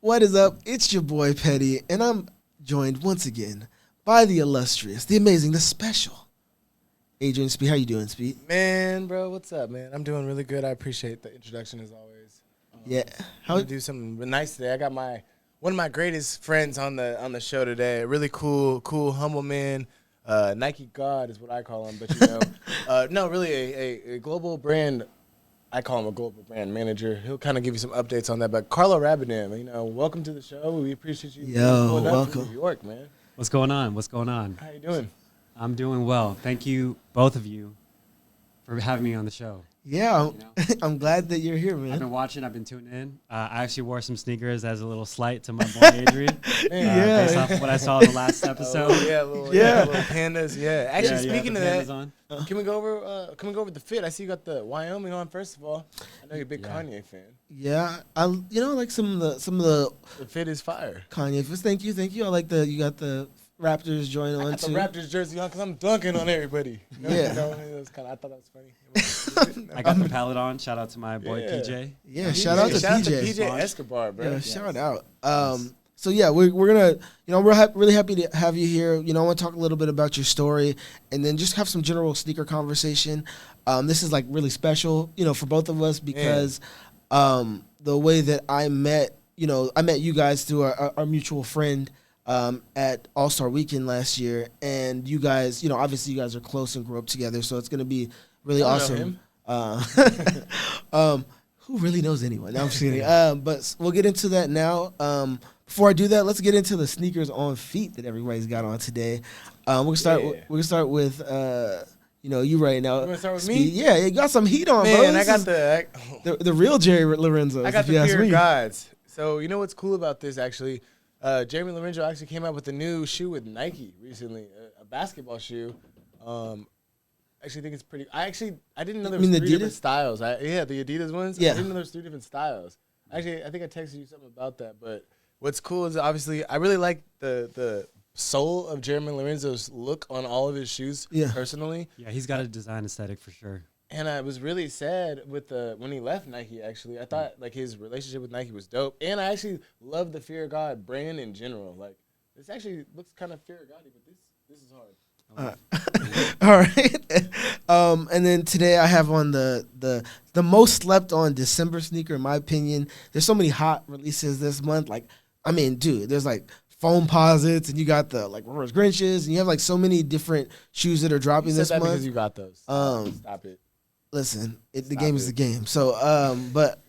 What is up? It's your boy Petty, and I'm joined once again by the illustrious, the amazing, the special Adrian Speed. How you doing, Speed? Man, bro, what's up, man? I'm doing really good. I appreciate the introduction as always. Yeah. I'm gonna do something nice today. I got one of my greatest friends on the show today. A really cool, humble man. Nike God is what I call him, but you know, no, really a global brand. I call him a global brand manager. He'll kind of give you some updates on that. But Carlo Rabadam, you know, welcome to the show. We appreciate you. Yo, welcome. From New York, man. What's going on? What's going on? How you doing? I'm doing well. Thank you, both of you, for having me on the show. Yeah, I'm glad that you're here, man. I've been watching. I've been tuning in. I actually wore some sneakers as a little slight to my boy Adrian. Based off of what I saw in the last episode. Little pandas. Yeah. Actually, speaking of that, can we go over the fit? I see you got the Wyoming on. First of all, I know you're a big Kanye fan. Yeah, like some of the fit is fire. Kanye fits. Thank you. I like you got the Raptors joint on too. The Raptors jersey on because I'm dunking on everybody. Yeah. I thought that was funny. I got the palette on. Shout out to my boy PJ. Yeah, shout out to PJ Escobar, bro. Yeah, shout out. So yeah, we're gonna, really happy to have you here. I want to talk a little bit about your story, and then just have some general sneaker conversation. This is like really special, for both of us because the way that I met you guys through our mutual friend. At All-Star Weekend last year, and you guys, obviously you guys are close and grew up together, so it's going to be really awesome. Who really knows anyone? No, I'm just kidding. But we'll get into that now. Before I do that, let's get into the sneakers on feet that everybody's got on today. We're gonna start with you right now. You want to start with Speed. me? Yeah, you got some heat on, man. bro. I got the real Jerry Lorenzo. I got the fear of gods. So you know what's cool about this actually? Jeremy Lorenzo actually came out with a new shoe with Nike recently, a basketball shoe. Actually think it's pretty. I didn't know there was three different styles. The Adidas ones. Yeah. I didn't know there was three different styles. Actually, I think I texted you something about that. But what's cool is obviously I really like the soul of Jeremy Lorenzo's look on all of his shoes. Yeah. Personally. Yeah, he's got a design aesthetic for sure. And I was really sad with when he left Nike, actually. I thought, his relationship with Nike was dope. And I actually love the Fear of God brand in general. Like, this actually looks kind of Fear of God-y, but this is hard. All right. And then today I have on the most slept on December sneaker, in my opinion. There's so many hot releases this month. Like, I mean, dude, there's like foam posits, and you got the reverse Grinches, and you have so many different shoes that are dropping this month. Because you got those. Stop it. Listen, the game is the game. So, but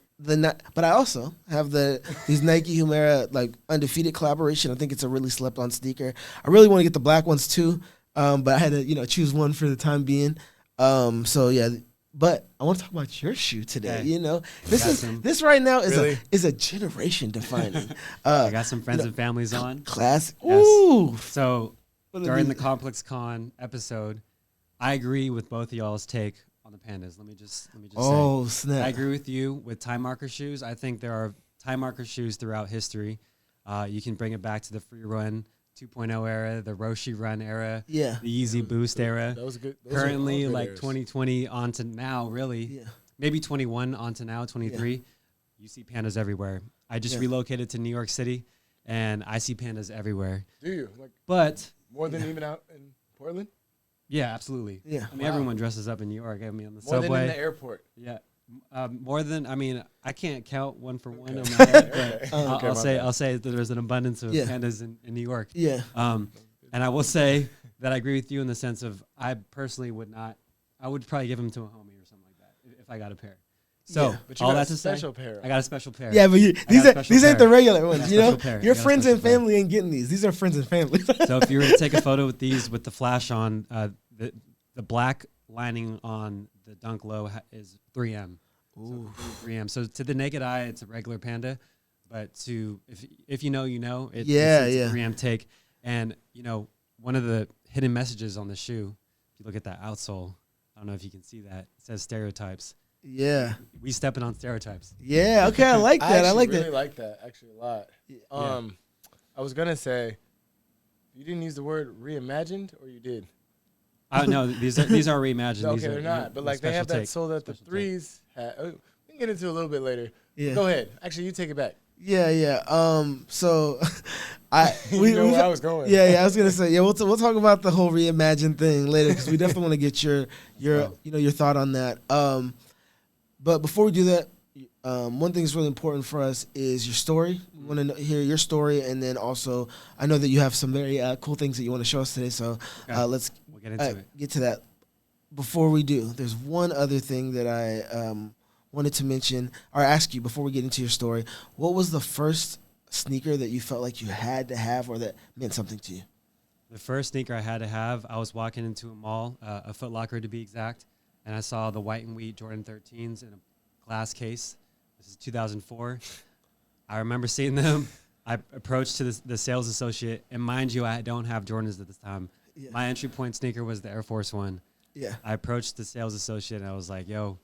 I also have these Nike Humera undefeated collaboration. I think it's a really slept on sneaker. I really want to get the black ones too, but I had to choose one for the time being. So yeah, but I want to talk about your shoe today. Okay. This right now is a generation defining. I got some friends and families on. Classic. Yes. Ooh. So during the Complex Con episode, I agree with both of y'all's take on the pandas. Let me just say. Snap. I agree with you with time marker shoes. I think there are time marker shoes throughout history. You can bring it back to the Free Run 2.0 era, the Roshi Run era, the Yeezy Boost era. Those are good. Currently, good 2020 on to now, really, maybe 21 on to now, 23. You see pandas everywhere. I just relocated to New York City, and I see pandas everywhere. Do you? But more than even out in Portland? Yeah, absolutely. Yeah. I mean, everyone dresses up in New York. I mean, on the more subway. More than in the airport. Yeah. More than, I can't count one for one in my head, but I'll say that there's an abundance of pandas in New York. Yeah. And I will say that I agree with you in the sense of I personally I would probably give them to a homie or something like that if I got a pair. So but you all got that's a to say, special pair. I got a special pair. Yeah, but these ain't the regular ones. Your friends and pair. family ain't getting these. These are friends and family. So if you were to take a photo with these with the flash on, the black lining on the Dunk Low is 3M. Ooh. So 3M. So to the naked eye, it's a regular panda, but if you know, it's a 3M take. And one of the hidden messages on the shoe, if you look at that outsole, I don't know if you can see that. It says stereotypes. Yeah. We stepping on stereotypes. Yeah. Okay. I like that. I really like that actually a lot. I was gonna say, you didn't use the word reimagined, or you did? No, these are reimagined. Okay, they're not. But they have that sole that the threes had. Oh, we can get into it a little bit later. Yeah. Go ahead. Actually, you take it back. Yeah. So you know where I was going. Yeah. I was gonna say we'll talk about the whole reimagine thing later because we definitely want to get your your thought on that. But before we do that, one thing that's really important for us is your story. We want to hear your story, and then also I know that you have some very cool things that you want to show us today. So let's get into it. Get to that. Before we do, there's one other thing that I wanted to mention or ask you before we get into your story. What was the first sneaker that you felt like you had to have or that meant something to you? The first sneaker I had to have, I was walking into a mall, a Foot Locker to be exact, and I saw the white and wheat Jordan 13s in a glass case. This is 2004. I remember seeing them. I approached to the sales associate, and mind you, I don't have Jordans at this time. Yeah. My entry point sneaker was the Air Force One. Yeah. I approached the sales associate, and I was like, yo,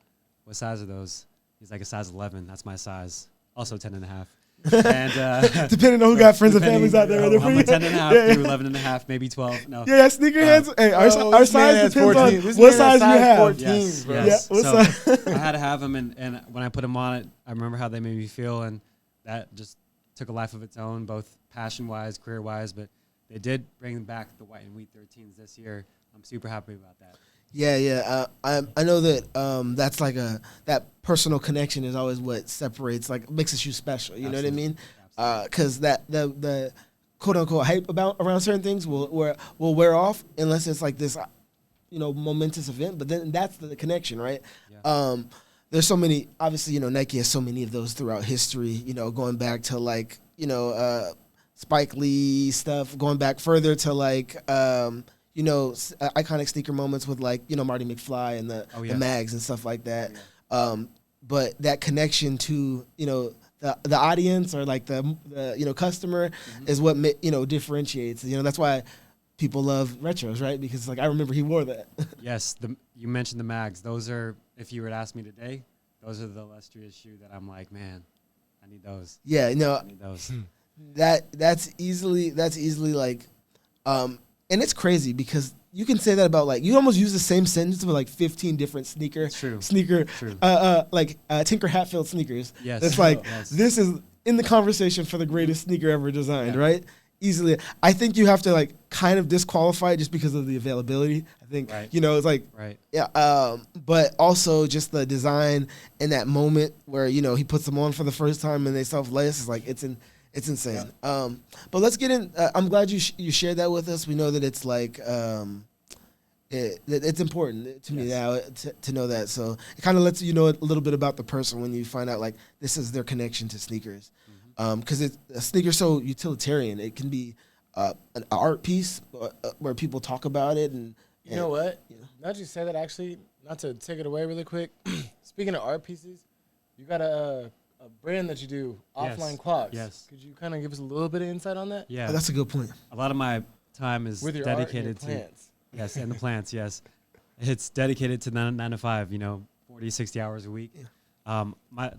what size are those? He's like, a size 11. That's my size. Also 10 and a half. And depending on who got friends and families out there. I'm a 10 and a half through 11 and a half, maybe 12. No. Yeah, sneakerheads. Hey, our size depends on what size you have. 14, yes. Yeah, so I had to have them, and when I put them on it, I remember how they made me feel, and that just took a life of its own, both passion-wise, career-wise, but they did bring back the white and wheat 13s this year. I'm super happy about that. Yeah. I know that that's like that personal connection is always what separates, like makes a shoe special. You Absolutely. know what I mean? Because the quote unquote hype around certain things will wear off unless it's like this, momentous event. But then that's the connection, right? Yeah. There's so many. Obviously, Nike has so many of those throughout history. Going back to like Spike Lee stuff, going back further to like. Iconic sneaker moments with like, Marty McFly and the mags and stuff like that. Yeah. But that connection to, the audience or like the customer is what, differentiates. That's why people love retros, right? Because like, I remember he wore that. Yes. You mentioned the mags. Those are, if you were to ask me today, those are the illustrious shoe that I'm like, man, I need those. Yeah. I need those. That's easily like, and it's crazy because you can say that about like you almost use the same sentence with like 15 different sneaker Tinker Hatfield sneakers. Yes. It's like this is in the conversation for the greatest sneaker ever designed, right? Easily. I think you have to like kind of disqualify it just because of the availability. I think it's like but also just the design in that moment where he puts them on for the first time and they self-lace is like it's insane. Yeah. But let's get in. I'm glad you shared that with us. We know that it's like it's important to me now to know that. So it kind of lets you know a little bit about the person when you find out like this is their connection to sneakers. Because a sneaker's so utilitarian. It can be an art piece where people talk about it. And you know what? Now that you say that, actually, not to take it away really quick. Speaking of art pieces, you got a brand that you do, Offline Clocks. Yes. Could you kind of give us a little bit of insight on that? Yeah. Oh, that's a good point. A lot of my time is with your dedicated art and your to plants. Yes, and the plants, yes. It's dedicated to 9 to 5, 40, 60 hours a week. Yeah.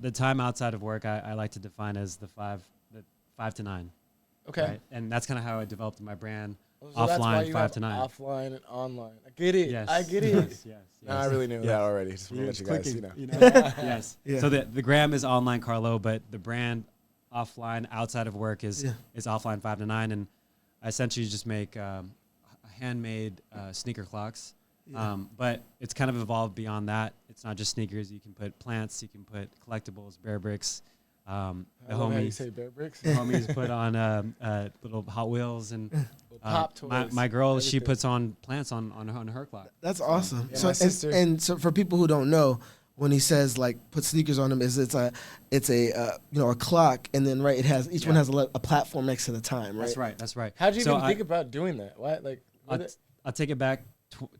The time outside of work I like to define as the 5 to 9. Okay. Right? And that's kind of how I developed my brand. So offline 5 to 9. Offline and online. I get it. Yes. I get it. yes. No, I really knew that already. Just want to let you guys, Yes. Yeah. So the gram is online Carlo, but the brand offline outside of work is offline 5 to 9, and I essentially just make handmade sneaker clocks. Yeah. But it's kind of evolved beyond that. It's not just sneakers. You can put plants. You can put collectibles, bear bricks. The homies say bear bricks. The homies put on little Hot Wheels and pop toys. My girl, she puts on plants on her clock. That's awesome. Yeah, so for people who don't know, when he says like put sneakers on them, it's a clock, and then it has each one has a platform next to the time, right? That's right. How'd you even think about doing that? What I'll take it back.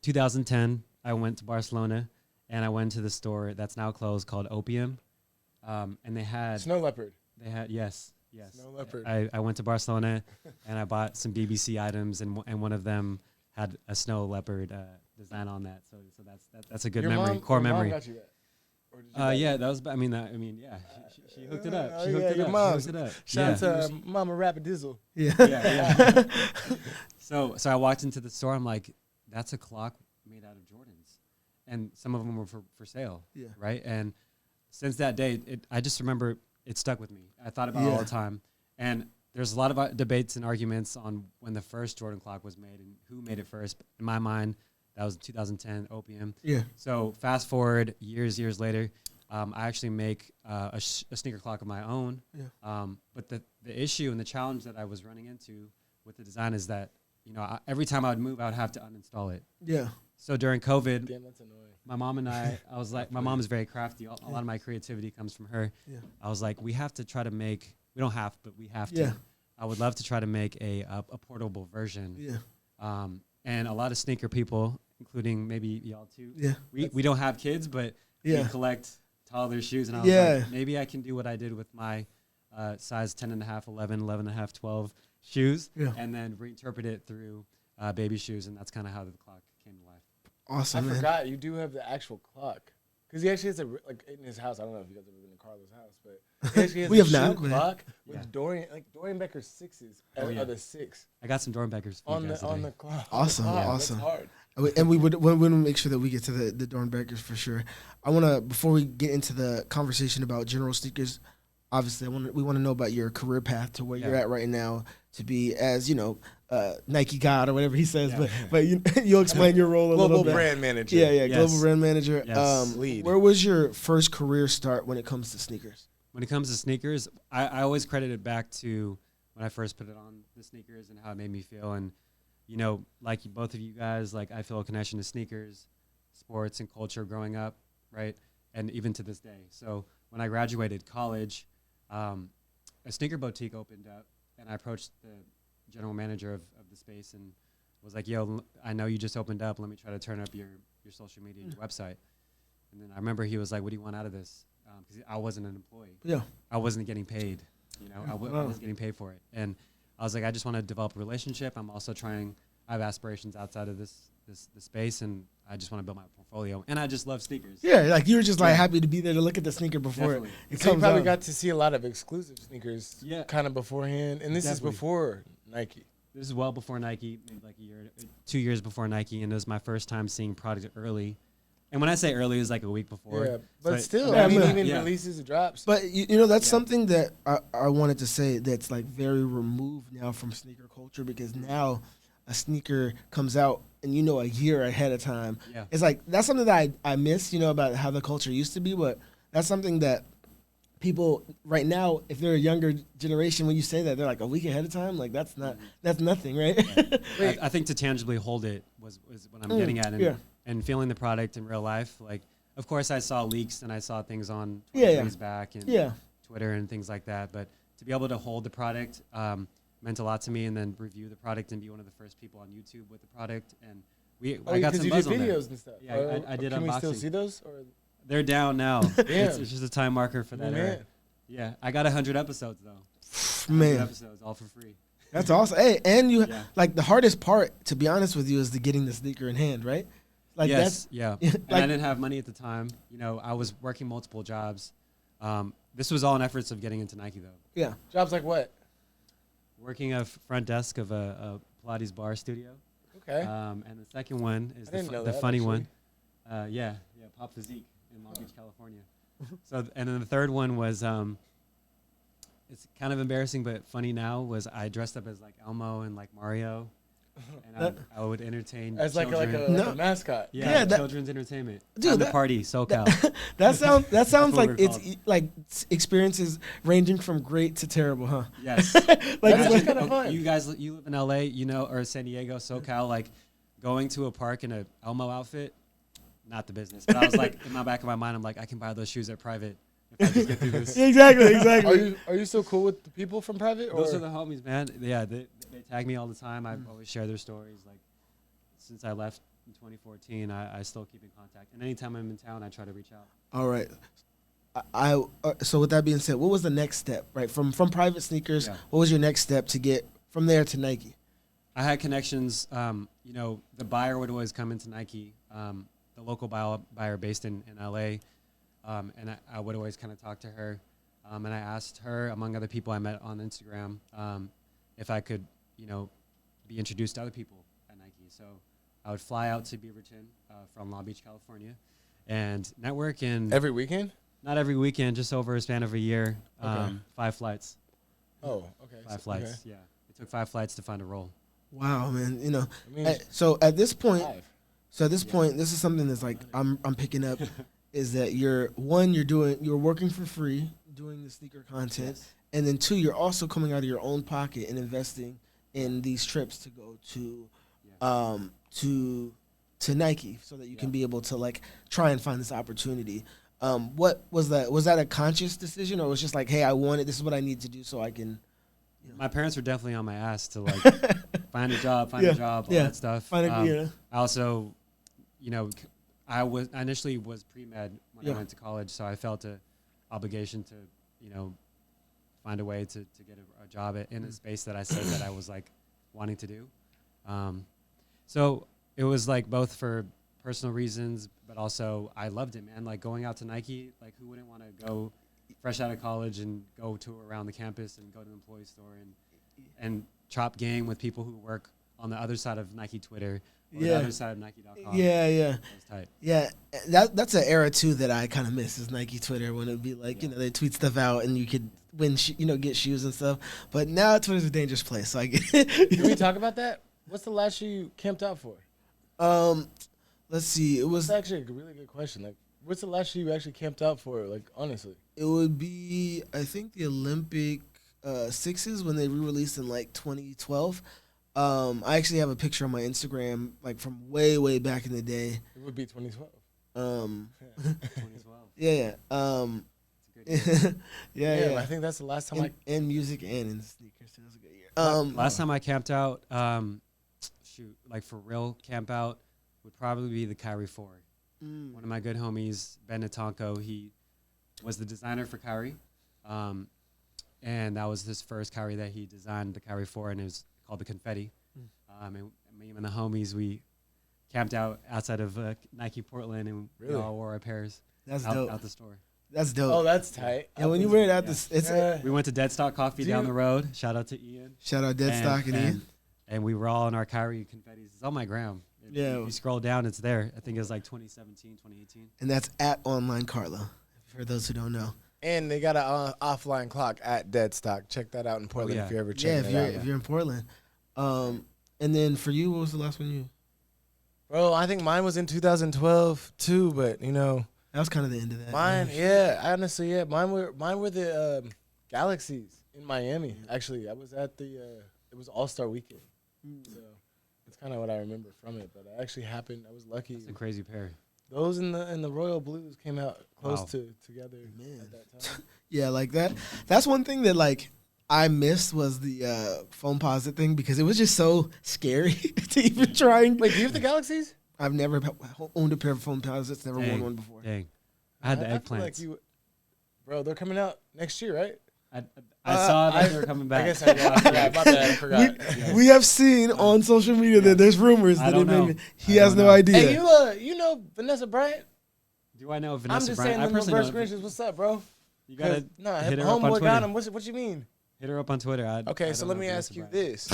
2010, I went to Barcelona, and I went to the store that's now closed called Opium, and they had Snow Leopard. They had yes. Snow Leopard. I went to Barcelona, and I bought some BBC items, and one of them had a snow leopard design on that. So that's a good memory, core memory. Mom got you that? Yeah, that was. She hooked it up. She hooked it up. Shout out to Mama Rapadizzle. Yeah. So I walked into the store. I'm like, that's a clock made out of Jordans, and some of them were for sale. Yeah. Right. And since that day, I just remember it stuck with me. I thought about it all the time. And there's a lot of debates and arguments on when the first Jordan clock was made and who made it first. But in my mind, that was 2010 Opium. Yeah. So fast forward years later, I actually make a sneaker clock of my own. Yeah. But the issue and the challenge that I was running into with the design is that, you know, every time I would move, I would have to uninstall it. Yeah. So during COVID, Damn, that's annoying. my mom and I was like, my mom is very crafty. A lot of my creativity comes from her. Yeah. I was like, we have to try to make, we don't have, but we have to. Yeah. I would love to try to make a portable version. Yeah. And a lot of sneaker people, including maybe y'all too. Yeah. We don't have kids, but we collect toddler shoes. And I was like, maybe I can do what I did with my size 10.5, 11, 11.5, 12 shoes, and then reinterpret it through baby shoes. And that's kind of how the clock came to life. Awesome, I forgot you do have the actual clock. Because he actually has like in his house. I don't know if you guys have ever been to Carlo's house, but he actually has we have a not clock with Dorian Becker's sixes. Are the six? I got some Dorian Beckers on the clock. Awesome, awesome. That's hard. And we would make sure that we get to the Dorian Beckers for sure. I want to, before we get into the conversation about general sneakers, obviously we want to know about your career path to where you're at right now, to be, as you know, Nike God or whatever he says, but you'll explain your role a little bit. Global brand manager. Global brand manager. Yes. Where was your first career start when it comes to sneakers? When it comes to sneakers, I always credit it back to when I first put it on the sneakers and how it made me feel. And, you know, like both of you guys, like I feel a connection to sneakers, sports, and culture growing up, right? And even to this day. So when I graduated college, a sneaker boutique opened up, and I approached the general manager of the space and was like, yo, I know you just opened up. Let me try to turn up your social media and your website. And then I remember he was like, what do you want out of this? Because I wasn't an employee. Yeah. I wasn't getting paid. You know, I wasn't getting paid for it. And I was like, I just want to develop a relationship. I'm also I have aspirations outside of this space, and I just want to build my portfolio. And I just love sneakers. Yeah, like you were just like happy to be there to look at the sneaker before it so you probably got to see a lot of exclusive sneakers kind of beforehand. And this is before Nike. This is well before Nike, maybe like 2 years before Nike, and it was my first time seeing product early. And when I say early, it was like a week before. Yeah, but still, I mean, even releases and drops. But you know, that's something that I wanted to say that's like very removed now from sneaker culture, because now a sneaker comes out and you know a year ahead of time. Yeah. It's like that's something that I miss, you know, about how the culture used to be, but that's something that people right now, if they're a younger generation, when you say that, they're like a week ahead of time. Like that's nothing, right? Yeah. I think to tangibly hold it was what I'm getting at, and feeling the product in real life. Like, of course, I saw leaks and I saw things on Twitter back and Twitter and things like that. But to be able to hold the product meant a lot to me, and then review the product and be one of the first people on YouTube with the product. And I got some buzz on there. Videos and stuff. Yeah, I did unboxing. Can we still see those? Or? They're down now. It's just a time marker for that era. Yeah, I got 100 episodes though. 100 episodes, all for free. That's awesome. Hey, and you like the hardest part, to be honest with you, is the getting the sneaker in hand, right? Like yes, like, and I didn't have money at the time. You know, I was working multiple jobs. This was all in efforts of getting into Nike though. Yeah. Jobs like what? Working a front desk of a Pilates bar studio. Okay. And the second one is the funny one. Pop Physique in Long Beach, California. So, and then the third one was, it's kind of embarrassing but funny now, was I dressed up as like Elmo and like Mario, and I would entertain as children. like a mascot. Yeah, children's entertainment. Dude, the party, SoCal. That sounds like it's like experiences ranging from great to terrible, huh? Yes. Like that's kind of fun. You live in LA, you know, or San Diego, SoCal, like going to a park in a Elmo outfit. Not the business, but I was like, in my back of my mind, I'm like, I can buy those shoes at Private if I just get through this. Exactly. Are you so cool with the people from Private? Those are the homies, man. Yeah, they tag me all the time. I always share their stories. Like, since I left in 2014, I still keep in contact. And anytime I'm in town, I try to reach out. All right. So with that being said, what was the next step, right? From Private Sneakers, what was your next step to get from there to Nike? I had connections. You know, the buyer would always come into Nike. The local buyer based in LA, and I would always kind of talk to her, and I asked her, among other people I met on Instagram, if I could, you know, be introduced to other people at Nike. So I would fly out to Beaverton from Long Beach, California, and network. And every weekend? Not every weekend, just over a span of a year. Okay. 5 flights. Oh, okay. 5 flights. Okay. Yeah, it took 5 flights to find a role. Wow, man. You know, I mean, so at this point, 5. this is something that's like I'm picking up, is that you're working for free doing the sneaker content, Yes. and then 2, you're also coming out of your own pocket and investing in these trips to go to Nike, so that you can be able to like try and find this opportunity. What was that? Was that a conscious decision, or was it just like, hey, I want it, this is what I need to do so I can? My parents were definitely on my ass to like find a job, all that stuff. I also, I initially was pre-med when I went to college, so I felt an obligation to, find a way to get a job in a space that I said that I was like wanting to do. So it was like both for personal reasons, but also I loved it, man. Like going out to Nike, like who wouldn't want to go fresh out of college and go tour around the campus and go to the employee store and chop game with people who work on the other side of Nike Twitter or the other side of Nike.com. Yeah. That was tight. Yeah, that's an era too that I kind of miss, is Nike Twitter, when it'd be like, they tweet stuff out and you could win, get shoes and stuff. But now Twitter's a dangerous place. So I get Can we talk about that? What's the last shoe you camped out for? Let's see. It was That's actually a really good question. Like, what's the last shoe you actually camped out for? Like, honestly, it would be, I think, the Olympic 6s when they re-released in like 2012. I actually have a picture on my Instagram, like from way back in the day. it would be 2012. 2012. Yeah. Yeah, I think that's the last time in music and in sneakers. It was a good year. Last time I camped out, like for real camp out, would probably be the Kyrie 4. One of my good homies, Ben Natanko, he was the designer for Kyrie. And that was his first Kyrie that he designed, the Kyrie 4, and it was called the Confetti. And me and the homies, we camped out outside of Nike Portland, and we all wore our pairs out the store. That's dope. Oh, that's tight. And when you wear it out, we went to Dead Stock Coffee down the road. Shout out to Ian. Shout out Dead Stock and Ian. And we were all in our Kyrie confettis. It's on my gram. If you scroll down, it's there. I think it's like 2017, 2018. And that's at Online Carlo, for those who don't know. And they got an offline clock at Dead Stock. Check that out in Portland if you're ever checking it out. If you're in Portland. And then for you, what was the last one you? Bro, I think mine was in 2012 too, but that was kind of the end of that. Mine, honestly, mine were the Galaxies in Miami. Actually, I was at it was All-Star Weekend. So that's kind of what I remember from it. But it actually happened. I was lucky. It's a crazy pair. Those and the Royal Blues came out close together at that time. Yeah, like that. That's one thing that like I missed, was the foam posit thing, because it was just so scary to even try and. Wait, do you have the Galaxies? I've never owned a pair of foam posits. Never worn one before. Dang, I had the eggplants. Bro, they're coming out next year, right? I saw that they were coming back. I guess I forgot. We have seen on social media that there's rumors that he has no idea. Hey, you know Vanessa Bryant? Do I know Vanessa I'm just Bryant? saying, them reverse Grinches. What's up, bro? You gotta hit her up on homeboy Twitter. got him. What you mean? Hit her up on Twitter. Okay, so let me ask you this.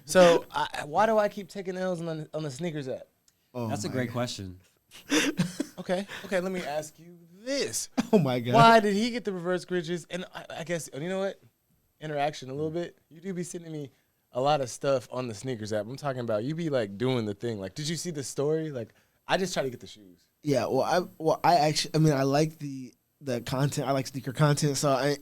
So why do I keep taking L's on the sneakers app? Oh, that's a great question. Okay, let me ask you this. Oh my God. Why did he get the reverse Grinches? And I guess, you know what? Interaction a little bit. You do be sending me a lot of stuff on the sneakers app. I'm talking about you be like doing the thing. Like, did you see the story? Like, I just try to get the shoes. Yeah, I actually, I like the content. I like sneaker content. So I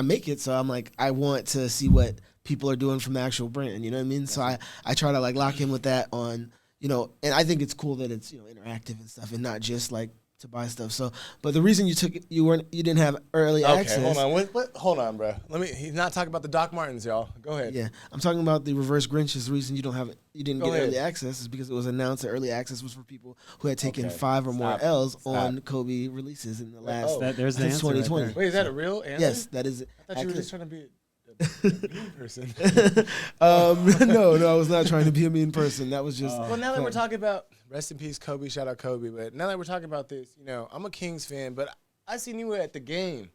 make it. So I'm like, I want to see what people are doing from the actual brand. You know what I mean? So I try to like lock in with that on, and I think it's cool that it's, interactive and stuff, and not just like to buy stuff. So, but the reason you didn't have early access. Okay, hold on. What? Hold on, bro. He's not talking about the Doc Martens, y'all. Go ahead. Yeah, I'm talking about the reverse Grinches. The reason you didn't get early access is because it was announced that early access was for people who had taken 5 or more L's on Kobe releases in the last. There's the answer 2020. right Wait, is that a real answer? Yes, that is. I thought you were just trying to be a mean person. No, I was not trying to be a mean person. That was just. Well, now that we're talking about rest in peace, Kobe. Shout out Kobe. But now that we're talking about this, I'm a Kings fan, but I seen you at the game.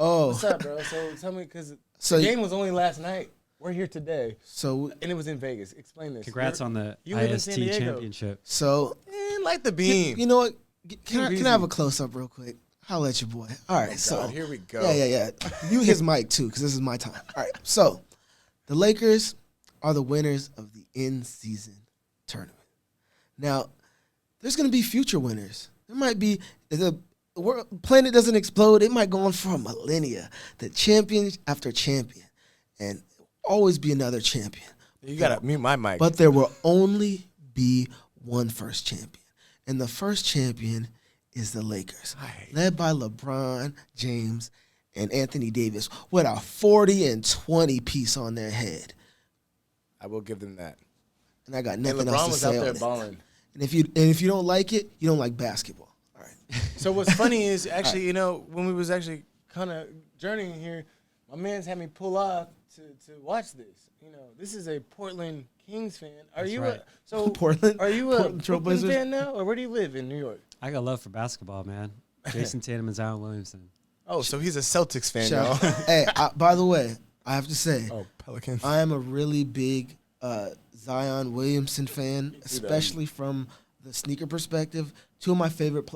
Oh, what's up, bro? So tell me, because the game was only last night. We're here today. And it was in Vegas. Explain this. Congrats on the IST championship. So, like the beam. You know what? Can I have a close up real quick? Holla at your boy. All right, so here we go. Yeah. Mute his mic too, because this is my time. All right, so the Lakers are the winners of the in-season tournament. Now, there's going to be future winners. There might be the planet doesn't explode. It might go on for a millennia. The champion after champion, and always be another champion. You gotta mute my mic. But there will only be one first champion, and the first champion is the Lakers, led by LeBron James and Anthony Davis, with a 40 and 20 piece on their head. I will give them that. And I got nothing else to say on it. LeBron was out there balling. And if you don't like it, you don't like basketball. All right. So what's funny is actually, you know, when we was actually kind of journeying here, my man's had me pull off to watch this. You know, this is a Portland Kings fan. Are you a Portland? Are you a Portland Brooklyn fan now, or where do you live in New York? I got love for basketball, man. Jason Tatum and Zion Williamson. Oh, so he's a Celtics fan, y'all. Hey, by the way, I have to say, Pelicans. I am a really big Zion Williamson fan, especially from the sneaker perspective. Two of my favorite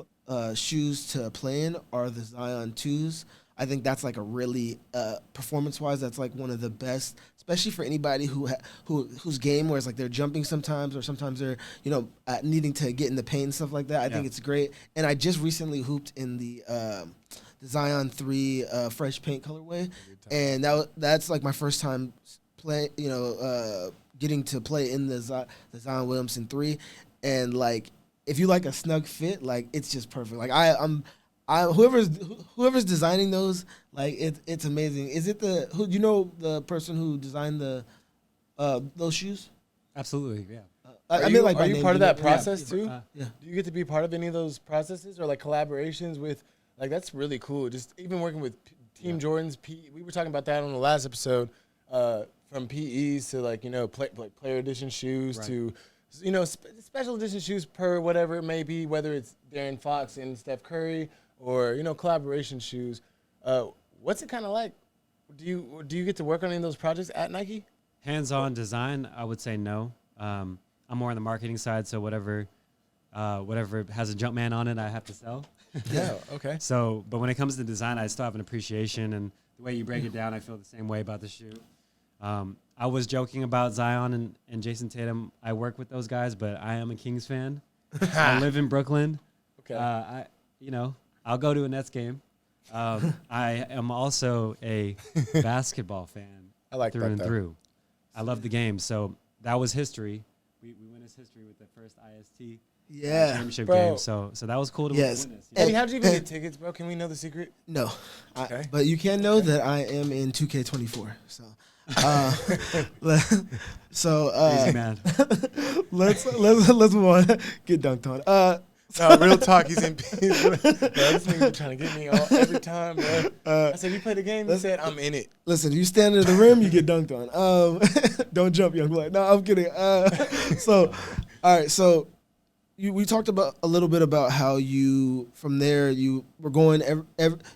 shoes to play in are the Zion 2s. I think that's like a really performance-wise, that's like one of the best, especially for anybody whose game where it's like they're jumping sometimes, or sometimes they're needing to get in the paint and stuff like that. I think it's great. And I just recently hooped in the Zion 3 fresh paint colorway, and that's like my first time getting to play in the Zion Williamson 3, and like if you like a snug fit, like it's just perfect. Like whoever's designing those, like it's amazing. Is it the person who designed those shoes? Absolutely, yeah. Are you part of that process too? Yeah. Do you get to be part of any of those processes or like collaborations with? Like that's really cool. Just even working with Team Jordan's we were talking about that on the last episode. From PEs to like player edition shoes to special edition shoes per whatever it may be, whether it's Darren Fox and Steph Curry or collaboration shoes. What's it kind of like? Do you get to work on any of those projects at Nike? Hands-on design, I would say no. I'm more on the marketing side, so whatever has a Jumpman on it, I have to sell. Yeah, okay. So, but when it comes to design, I still have an appreciation, and the way you break it down, I feel the same way about the shoe. I was joking about Zion and Jason Tatum. I work with those guys, but I am a Kings fan. I live in Brooklyn. Okay. I'll go to a Nets game. I am also a basketball fan. I like through that, and though. through. I love the game, so that was history. We witnessed history with the first IST championship game. So that was cool to witness. Eddie, how did you even get tickets, bro? Can we know the secret? No. Okay. But you can know that I am in 2K24. So. Easy man. let's move on. Get dunked on. No, real talk. He's in peace. This nigga trying to get me all every time, bro. I said, you play the game? He said, I'm in it. Listen, you stand in the rim, you get dunked on. Don't jump, young blood. No, I'm kidding. All right. So we talked about a little bit about how you from there you were going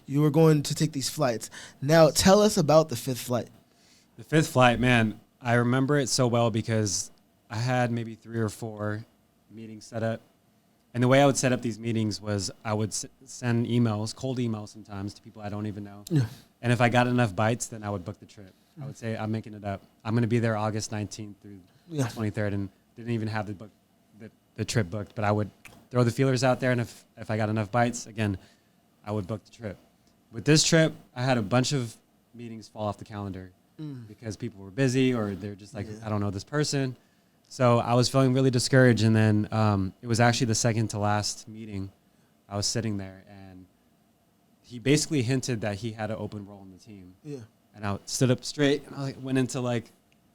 you were going to take these flights. Now tell us about the fifth flight. The fifth flight, man, I remember it so well because I had maybe 3 or 4 meetings set up. And the way I would set up these meetings was I would send emails, cold emails sometimes, to people I don't even know. Yeah. And if I got enough bites, then I would book the trip. I would say, I'm making it up. I'm going to be there August 19th through 23rd, and didn't even have the trip booked. But I would throw the feelers out there, and if I got enough bites, again, I would book the trip. With this trip, I had a bunch of meetings fall off the calendar because people were busy or they're just like, I don't know this person. So I was feeling really discouraged, and then it was actually the second to last meeting. I was sitting there, and he basically hinted that he had an open role in the team. Yeah. And I stood up straight, and I went into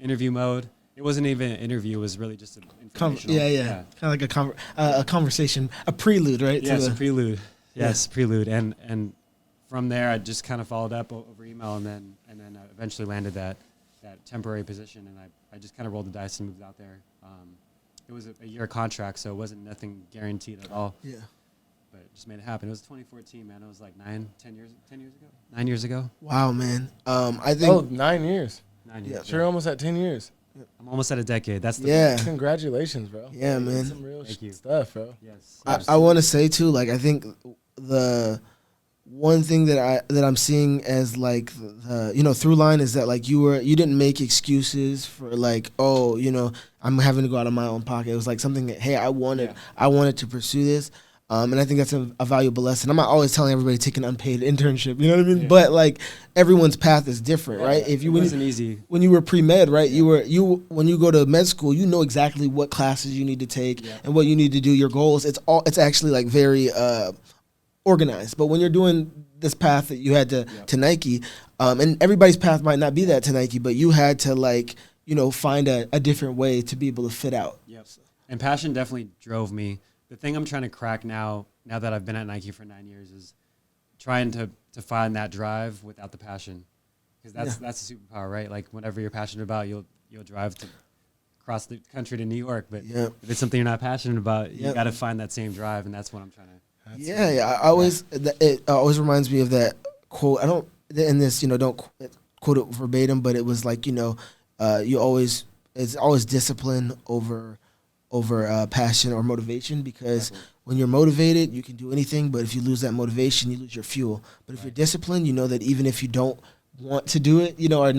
interview mode. It wasn't even an interview; it was really just an informational. Kind of like a conversation, a prelude, right? Yes, a prelude. Yes, prelude, and from there, I just kind of followed up over email, and then eventually landed that temporary position, and I just kind of rolled the dice and moved out there. It was a year contract, so it wasn't nothing guaranteed at all. Yeah. But it just made it happen. It was 2014, man. It was like 9 years ago. Wow, man. I think 9 years. 9 years. Yeah, sure, almost at 10 years. I'm almost at a decade. That's the Congratulations, bro. Yeah, man. That's some real stuff, bro. Yes. I want to say too, I think one thing that I'm seeing as like the through line is that like you didn't make excuses for like, oh, I'm having to go out of my own pocket. It was like something that, hey, I wanted to pursue this. And I think that's a valuable lesson. I'm not always telling everybody to take an unpaid internship, you know what I mean? Yeah. But like everyone's path is different, right? It wasn't easy. When you were pre-med, right? Yeah. When you go to med school, you know exactly what classes you need to take and what you need to do, your goals. It's actually like very organized. But when you're doing this path that you had to Nike, and everybody's path might not be that to Nike, but you had to like, find a different way to be able to fit out. Yep. And passion definitely drove me. The thing I'm trying to crack now that I've been at Nike for 9 years, is trying to find that drive without the passion, because that's a superpower, right? Like whatever you're passionate about, you'll drive to across the country to New York. But if it's something you're not passionate about, you got to find that same drive, and that's what I'm trying to. It always reminds me of that quote. I don't in this, don't quote it verbatim, but it was like, it's always discipline over passion or motivation, because when you're motivated, you can do anything, but if you lose that motivation, you lose your fuel. But if you're disciplined, you know that even if you don't want to do it, or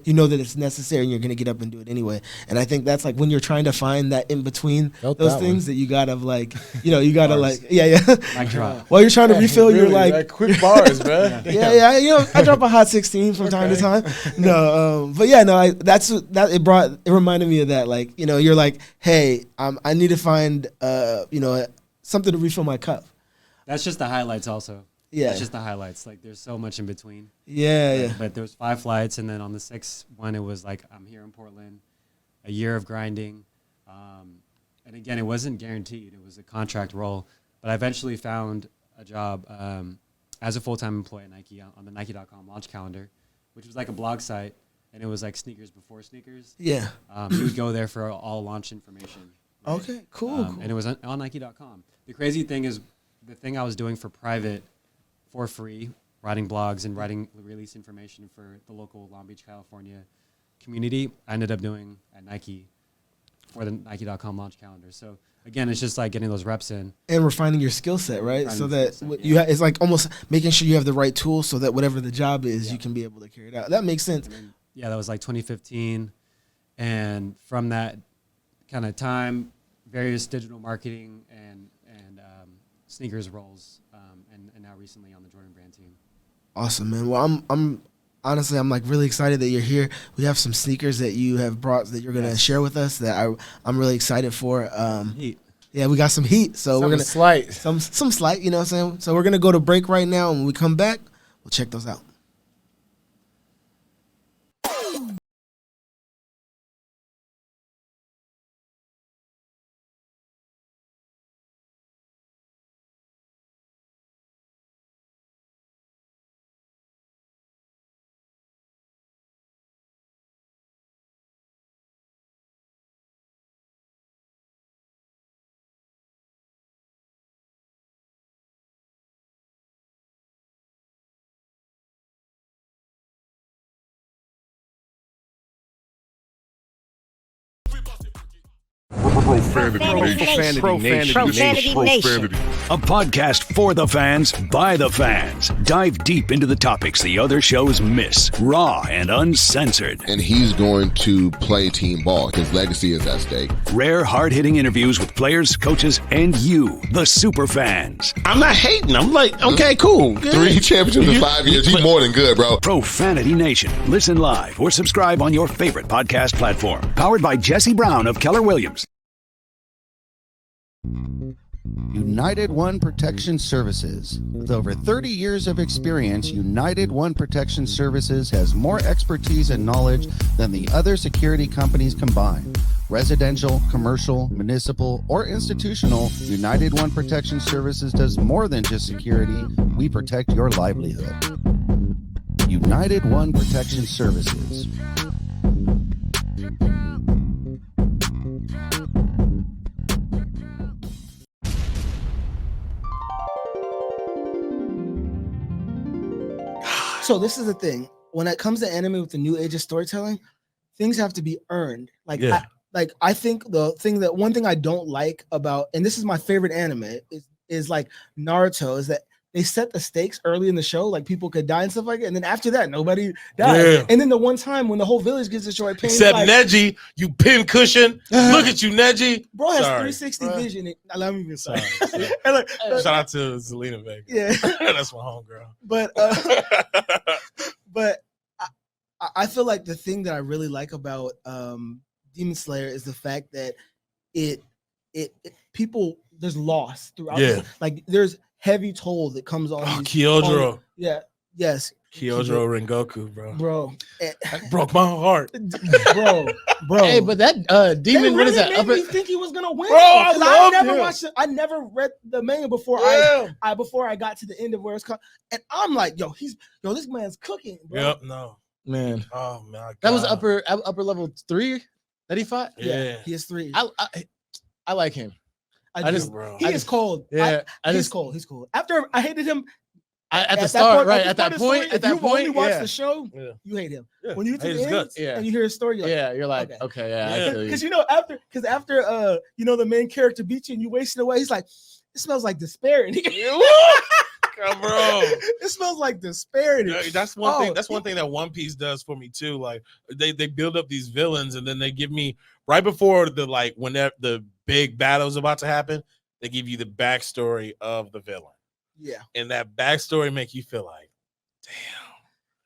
you know that it's necessary, and you're going to get up and do it anyway. And I think that's like when you're trying to find that in between those things that you gotta like, you gotta like, Mic drop. While you're trying to refill really, your like quick bars, bro. I drop a hot 16 from time to time. No, but it reminded me of that. Like, you're like, hey, I need to find something to refill my cup. That's just the highlights also. Yeah. It's just the highlights. Like, there's so much in between. Yeah. But there was 5 flights, and then on the 6th one, it was like, I'm here in Portland, a year of grinding. And again, it wasn't guaranteed. It was a contract role. But I eventually found a job as a full-time employee at Nike on the Nike.com launch calendar, which was like a blog site, and it was like sneakers before sneakers. Yeah. You would go there for all launch information. Right? Okay, cool. And it was on Nike.com. The crazy thing is, the thing I was doing for private, for free, writing blogs and writing release information for the local Long Beach, California community, I ended up doing at Nike for the Nike.com launch calendar. So again, it's just like getting those reps in and refining your skill set, right? So that it's like almost making sure you have the right tools, so that whatever the job is, you can be able to carry it out. That makes sense. Then, that was like 2015, and from that kind of time, various digital marketing and sneakers roles, and now recently on the Jordan brand team. Awesome, man. Well, I'm honestly, I'm like really excited that you're here. We have some sneakers that you have brought that you're gonna share with us that I'm really excited for. Heat. Yeah, we got some heat, so we're gonna slight, some slight. You know what I'm saying? So we're gonna go to break right now, and when we come back, we'll check those out. Profanity Nation. A podcast for the fans, by the fans. Dive deep into the topics the other shows miss. Raw and uncensored. And he's going to play team ball. His legacy is at stake. Rare, hard-hitting interviews with players, coaches, and you, the super fans. I'm not hating. I'm like, okay, cool. Good. 3 championships in 5 years. He's more than good, bro. Profanity Nation. Listen live or subscribe on your favorite podcast platform. Powered by Jesse Brown of Keller Williams. United One Protection Services. With over 30 years of experience, United One Protection Services has more expertise and knowledge than the other security companies combined. Residential, commercial, municipal, or institutional, United One Protection Services does more than just security. We protect your livelihood. United One Protection Services. So this is the thing. When it comes to anime with the new age of storytelling, things have to be earned. I think one thing I don't like about, and this is my favorite anime, is like Naruto, is that they set the stakes early in the show, like people could die and stuff like that. And then after that, nobody died. Yeah. And then the one time when the whole village gets destroyed, except like, Neji, you pin cushion. Look at you, Neji. Bro has 360 vision. I love you. Sorry. Like, shout out to Zelina Vega. Yeah, that's my homegirl. But I feel like the thing that I really like about Demon Slayer is the fact that it people there's loss throughout. Yeah, like there's heavy toll that comes on. Kyojuro. Yes. Kyojuro Rengoku, bro. That broke my heart, bro. Hey, but that demon, what is that? Made me think he was gonna win, bro. I never read the manga before I got to the end of where it's called, and I'm like, this man's cooking, bro. Yep, no, man. Oh my God. That was upper level 3 that he fought. Yeah, he is 3. I like him. He is cold. Yeah, he's cold. He's cold. After I hated him. At the start, right? At that point, if you only watch the show, you hate him. Yeah. When you to the end and you hear his story, you're like, okay, because after the main character beats you and you wasted away, he's like, it smells like despair. Bro, it smells like despair. That's one thing. That's one thing that One Piece does for me too. Like they build up these villains and then they give me right before when the big battle is about to happen, they give you the backstory of the villain. Yeah. And that backstory make you feel like, damn.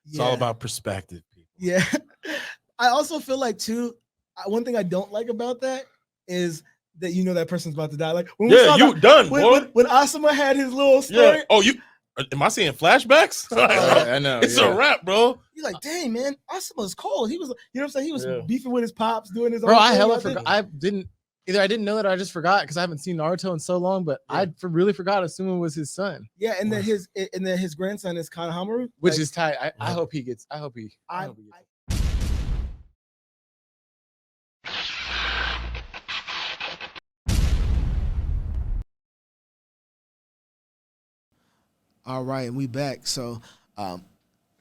It's all about perspective, people. Yeah. I also feel like too, one thing I don't like about that is that that person's about to die. Like when done, boy. When Asuma had his little story. Yeah. Oh, am I seeing flashbacks? I know. It's a wrap, bro. You're like, dang, man, Asuma's cold. He was, what I'm saying? He was beefing with his pops, doing his own thing. I hella forgot. I didn't know that, or I just forgot because I haven't seen Naruto in so long. But I really forgot Asuma was his son. Yeah, and then his grandson is Kanahamaru, which is tight. I hope he gets. I hope he. All right, and we back. So,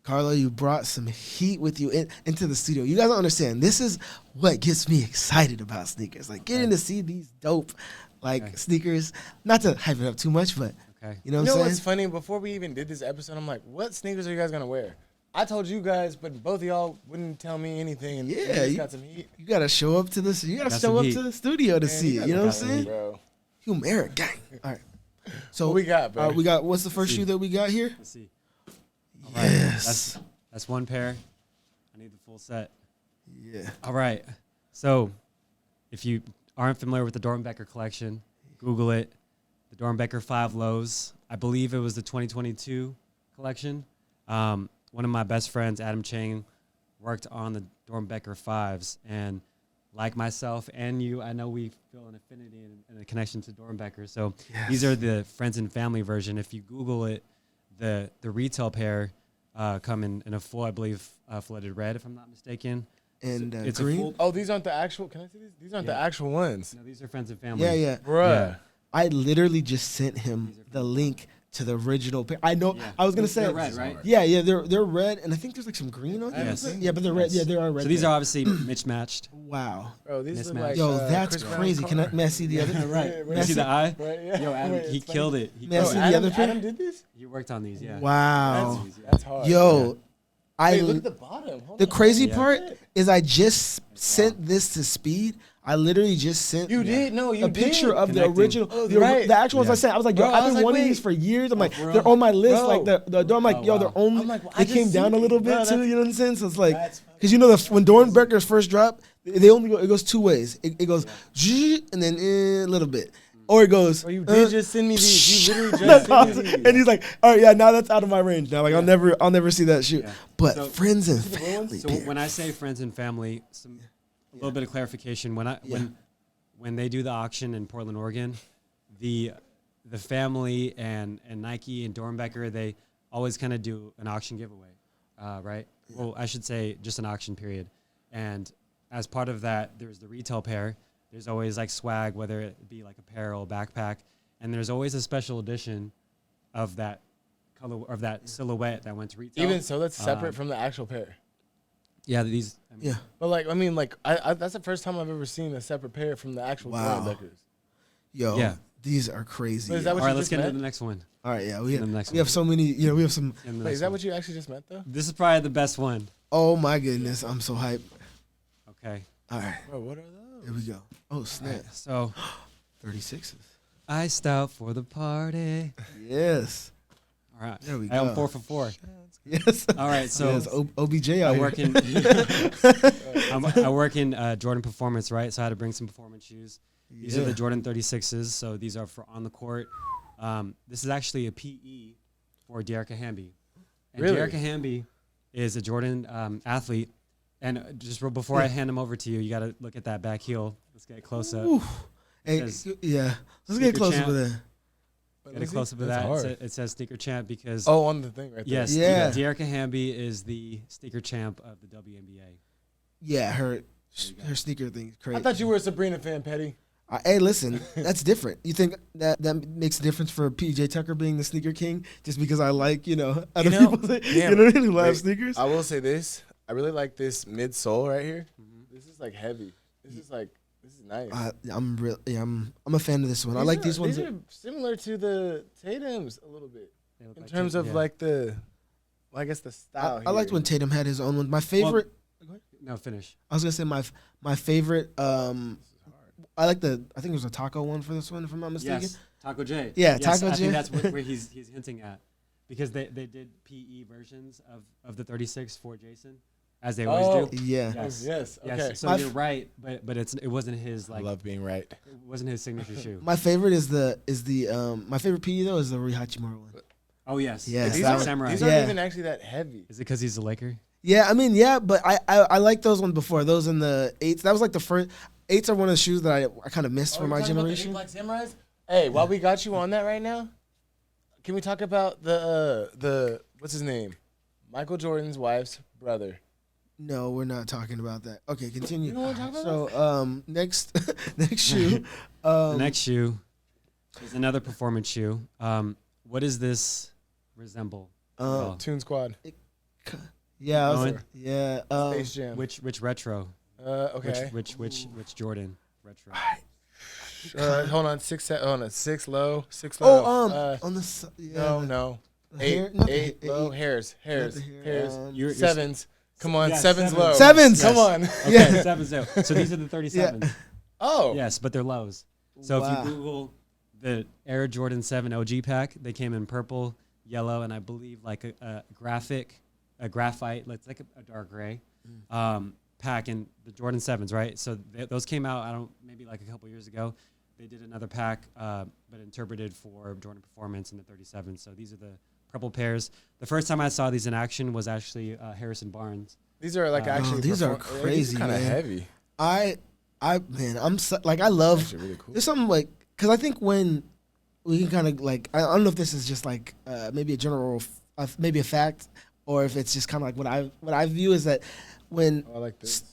Carlo, you brought some heat with you into the studio. You guys don't understand. This is what gets me excited about sneakers. Like getting to see these dope, sneakers. Not to hype it up too much, but you know what I'm saying? What's funny? Before we even did this episode, I'm like, what sneakers are you guys gonna wear? I told you guys, but both of y'all wouldn't tell me anything. And you got some heat. You gotta show up to this. You gotta show up to the studio to see it. You know what I'm saying? Bro. Humeric gang. All right. So what we got, bro? We got. What's the first shoe that we got here? Let's see. Yes. That's one pair. I need the full set. Yeah. All right. So, if you aren't familiar with the Dornbecker collection, Google it. The Dornbecker 5 Lows. I believe it was the 2022 collection. One of my best friends, Adam Chang, worked on the Dornbecker 5s, and like myself and you, I know we feel an affinity and a connection to Dornbecker. So these are the friends and family version. If you Google it, the retail pair come in a full, I believe, flooded red, if I'm not mistaken. And it's green. These aren't the actual. Can I see these? These aren't the actual ones. No, these are friends and family. Yeah, bruh. Yeah. I literally just sent him the link to the original pair. I know. Yeah. I was gonna say they're red, right? Yeah, they're red, and I think there's like some green on them. Yes. Yeah, but they're red. Yeah, they are red. So these are obviously mismatched. Wow. Bro, these look like, that's crazy. May I see the other? Right. May I see the eye? Right, yeah. Yo, Adam, he killed it. May I see the other pair? Adam did this? He worked on these. Yeah. Wow. That's hard. Yo. Wait, look at the bottom. The crazy part is I just sent this to Speed. I literally just sent a picture of the original, the actual ones I sent. I was like, yo, I've been wanting these for years. I'm like, they're on my list. Like I'm like, yo, they're only. They came down a little bit too. You know what I'm saying? So it's like, because when Dornbeckers first dropped, it goes two ways. It goes and then a little bit. Or it goes. Or you did just send me these. You literally just sent me these. And he's like, all right, now that's out of my range. Now, like I'll never see that shoe. Yeah. But friends and family. So when I say friends and family, a little bit of clarification. When they do the auction in Portland, Oregon, the family and Nike and Dornbecker, they always kind of do an auction giveaway, right? Well, I should say just an auction period. And as part of that, there's the retail pair. There's always like swag, whether it be like apparel, backpack, and there's always a special edition of that color of that silhouette that went to retail. Even so, that's separate from the actual pair. Yeah, But I that's the first time I've ever seen a separate pair from the actual Dornbeckers. Yo, These are crazy. Is that what All right, you let's just get into meant? the next one. All right, yeah, The next we have one. so many. You know, we have some. Wait, is that what you actually just meant though? This is probably the best one. Oh my goodness, I'm so hyped. Okay. All right, Bro, what are those? here we go. Oh snap, So 36s. iced out for the party. Yes, All right. there we I'm go. 4 for 4. Yes. All right. So yes, OBJ out I here. work in I work in Jordan Performance, right? So I had to bring some performance shoes. These are the Jordan 36s. So these are for on the court. This is actually a PE for De'Arica Hamby. And Really? De'Arica Hamby is a Jordan athlete. And just before I hand him over to you, you got to look at that back heel. Let's get a close up. Ooh. Hey, says yeah, let's get Sneaker close Champ. up with that. Get a close up of That's that. hard. It says Sneaker Champ because Oh, on the thing right there. yes, Yeah. De'Arica Hamby is the Sneaker Champ of the WNBA. Yeah, her sneaker thing is crazy. I thought you were a Sabrina fan, Petty. Hey, listen, that's different. You think that makes a difference for PJ Tucker being the sneaker king just because I like, other people that, damn. you know what I mean, who love Wait, sneakers? I will say this. I really like this midsole right here. This is like heavy. This is nice. I'm a fan of this one. I like these ones. These are similar to the Tatum's a little bit They look in like terms Tatum, of yeah. like the, I guess the style. I liked when Tatum had his own one. My favorite, No, finish. I was gonna say my favorite. I like I think there's a taco one for this one, if I'm not mistaken. Yes, Taco J. Yeah, Yes, Taco I J. think that's where he's hinting at, because they did PE versions of the 36 for Jason, as they always do. Yeah. Yes. Yes. Okay. Yes. So My you're right, but it wasn't his I like love being right. it wasn't his signature shoe. My favorite is my favorite PE though is the Rui Hachimura one. Oh yes. Yes, These that aren't, one- Samurai. these Yeah. aren't even actually that heavy. Is it because he's a Laker? Yeah, I mean, yeah, but I like those ones before. Those in the 8s. That was like the first. 8s are one of the shoes that I kind of missed from my generation. Black Samurais? Hey, while we got you on that right now, can we talk about the what's his name? Michael Jordan's wife's brother. No, we're not talking about that. Okay, continue. You don't want to talk about So, next shoe. The next shoe is another performance shoe. What does this resemble? Um, Toon Squad. Yeah, I was, Owen? yeah. Space Jam. Which retro? Okay. Which Jordan retro? Hold on. 6 low. 6 low. Oh, on the yeah. No. The hair- not the Eight hair- low. eight- Hairs. not the hair, You're- Sevens. Come on. Yeah, Sevens low. Sevens. Come on. Okay, Yeah. 7 0. So these are the 37s. Oh. Yes, but they're lows. So Wow. if you Google the Air Jordan 7 OG pack, they came in purple, yellow, and I believe like a graphite, it's like a dark gray pack in the Jordan 7s, right? So those came out, maybe like a couple years ago. They did another pack, but interpreted for Jordan Performance in the 37s. So these are the purple pairs. The first time I saw these in action was actually Harrison Barnes. These are like actually. these are crazy, Kind of man. heavy. Man, I'm so, like, I love. Actually really cool. There's something like, because I think when we can kind of like, I don't know if this is just like maybe a general, maybe a fact, or if it's just kind of like what I view is that when Oh, I like this.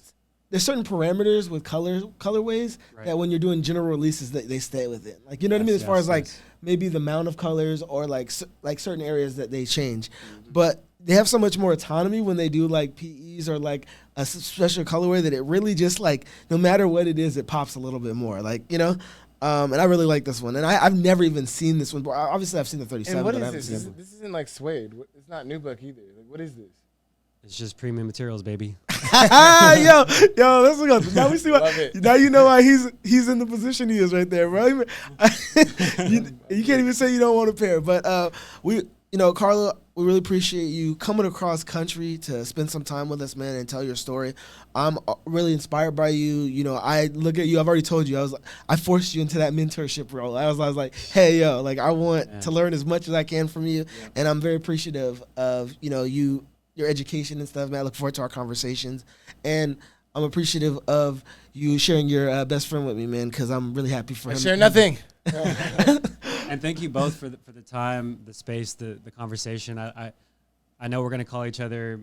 there's certain parameters with colorways Right. that when you're doing general releases that they stay within. Like, you know what I mean? Yes, As far yes, as like yes. maybe the amount of colors or like certain areas that they change, but they have so much more autonomy when they do like PEs or like a special colorway that it really just like no matter what it is, it pops a little bit more. Like, and I really like this one. And I've never even seen this one. But obviously, I've seen the 37. And what but I is haven't this? seen This isn't like suede. It's not nubuck either. Like, what is this? It's just premium materials, baby. yo, let's look up. Now we see why. Love it. Now you know why he's in the position he is right there, bro. You can't even say you don't want a pair. But Carlo, we really appreciate you coming across country to spend some time with us, man, and tell your story. I'm really inspired by you. I look at you. I've already told you. I forced you into that mentorship role. I was like, hey, yo, like I want to learn as much as I can from you, and I'm very appreciative of your education and stuff, man. I look forward to our conversations, and I'm appreciative of you sharing your best friend with me, man, because I'm really happy for him. Share nothing. And thank you both for the time, the space, the conversation. I know we're gonna call each other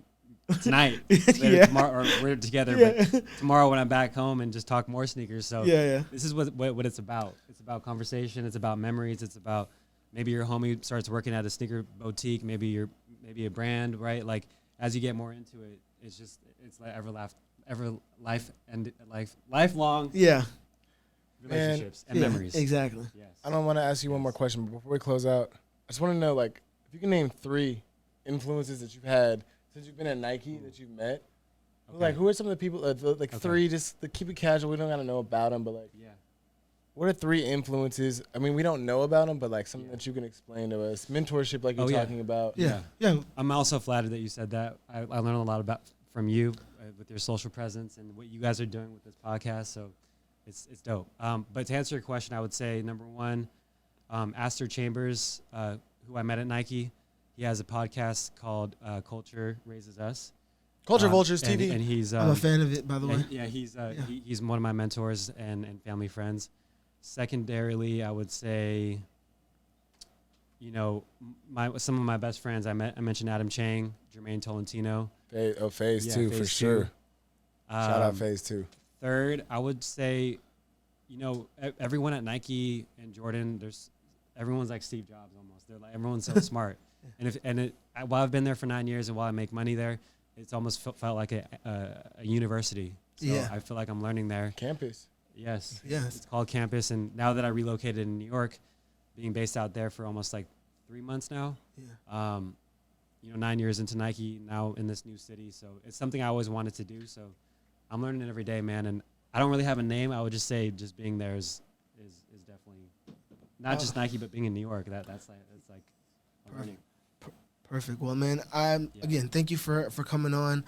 tonight, later tomorrow, or we're together. But tomorrow when I'm back home and just talk more sneakers. So this is what it's about. It's about conversation. It's about memories. It's about maybe your homie starts working at a sneaker boutique. Maybe a brand, right? Like as you get more into it, it's like lifelong. Yeah. relationships and memories. Exactly. Yes. I don't want to ask you one more question, but before we close out, I just want to know, like, if you can name 3 influences that you've had since you've been at Nike that you've met. Okay. Like, who are some of the people, 3, just to keep it casual, we don't got to know about them, but, like, what are 3 influences? I mean, we don't know about them, but, like, something that you can explain to us. Mentorship, like you're talking about. Yeah. I'm also flattered that you said that. I learned a lot from you with your social presence and what you guys are doing with this podcast, so it's dope. But to answer your question, I would say, number 1, Astor Chambers, who I met at Nike. He has a podcast called Culture Raises Us. Culture Vultures TV. And he's I'm a fan of it, by the way. Yeah, he's one of my mentors and family friends. Secondarily, I would say, some of my best friends. I mentioned Adam Chang, Jermaine Tolentino. Phase 2 for sure. Shout out Phase 2. Third, I would say, everyone at Nike and Jordan, everyone's like Steve Jobs almost. They're like, everyone's so smart. While I've been there for 9 years and while I make money there, it's almost felt like a university. So I feel like I'm learning there. Campus. Yes. It's called Campus. And now that I relocated in New York, being based out there for almost like 3 months now, 9 years into Nike, now in this new city. So it's something I always wanted to do. So I'm learning it every day, man. And I don't really have a name. I would just say just being there is definitely not just Nike, but being in New York. That's like learning. Perfect. Well, man, again, thank you for coming on.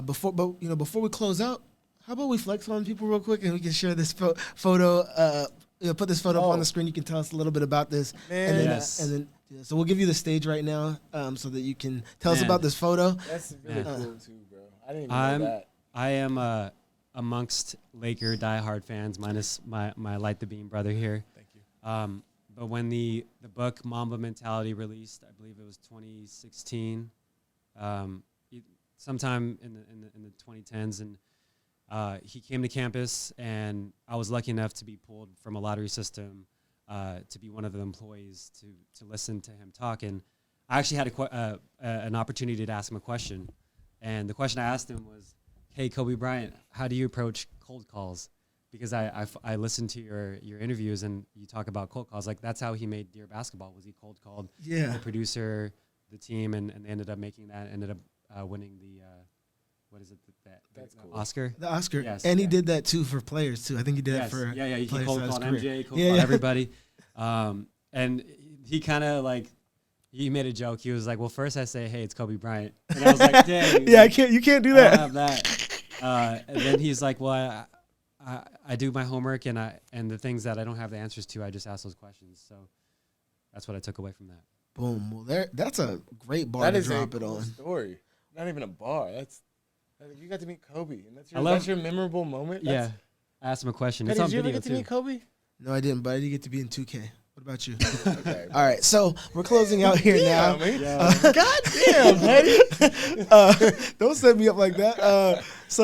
Before we close out, how about we flex on people real quick and we can share this photo. Put this photo up on the screen. You can tell us a little bit about this, so we'll give you the stage right now, so that you can tell us about this photo. That's really cool too, bro. I didn't even know that. I am amongst Laker diehard fans, minus my Light the Beam brother here. Thank you. But when the book Mamba Mentality released, I believe it was 2016, sometime in the 2010s, and he came to campus, and I was lucky enough to be pulled from a lottery system to be one of the employees to listen to him talk. And I actually had an opportunity to ask him a question, and the question I asked him was, "Hey, Kobe Bryant, how do you approach cold calls?" Because I listened to your interviews and you talk about cold calls. Like, that's how he made Dear Basketball, was he cold called the producer, the team, and they ended up making that, ended up winning the, That's cool. Oscar? The Oscar. Yes. And he did that, too, for players, too. I think he did that for he players cold throughout his called career. MJ, cold called everybody. And he kind of, like, he made a joke. He was like, well, first I say, hey, it's Kobe Bryant. And I was like, dang. You can't do that. I don't have that. And then he's like, well, I do my homework, and the things that I don't have the answers to, I just ask those questions. So that's what I took away from that. Boom. Well, that's a great bar to drop it on. Story. Not even a bar. You got to meet Kobe, and that's your memorable moment. I asked him a question. It's did on you video ever get to too. meet Kobe? No, I didn't, but I did get to be in 2K. What about you? Okay. All right, so we're closing out here now. God damn, buddy. Don't set me up like that. So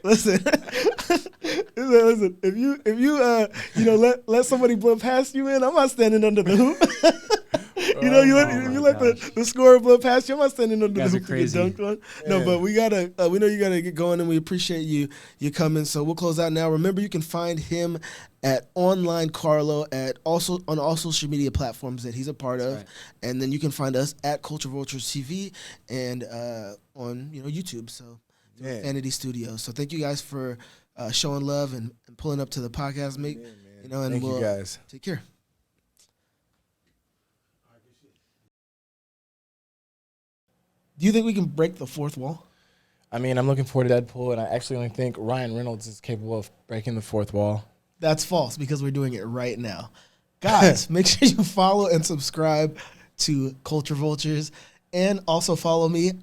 listen. If you let somebody blow past you in, I'm not standing under the hoop. You let the scorer blow past you, I'm not standing under the hoop to get dunked on. No, but we know you gotta get going, and we appreciate you coming. So we'll close out now. Remember, you can find him at Online Carlo on all social media platforms that he's a part of, and then you can find us at Culture Vultures TV and on YouTube. So Vanity Studios. So thank you guys for showing love and pulling up to the podcast, mate. And thank you guys. Take care. Do you think we can break the fourth wall? I mean, I'm looking forward to Deadpool, and I actually only think Ryan Reynolds is capable of breaking the fourth wall. That's false, because we're doing it right now. Guys, make sure you follow and subscribe to Culture Vultures, and also follow me,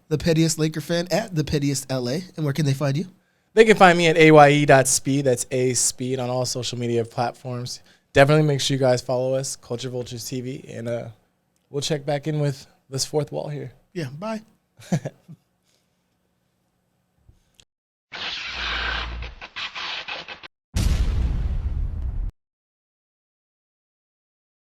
the pettiest Laker fan, at the pettiest LA. And where can they find you? They can find me at aye.speed. That's A-Speed on all social media platforms. Definitely make sure you guys follow us, Culture Vultures TV, and we'll check back in with this fourth wall here. Yeah, bye.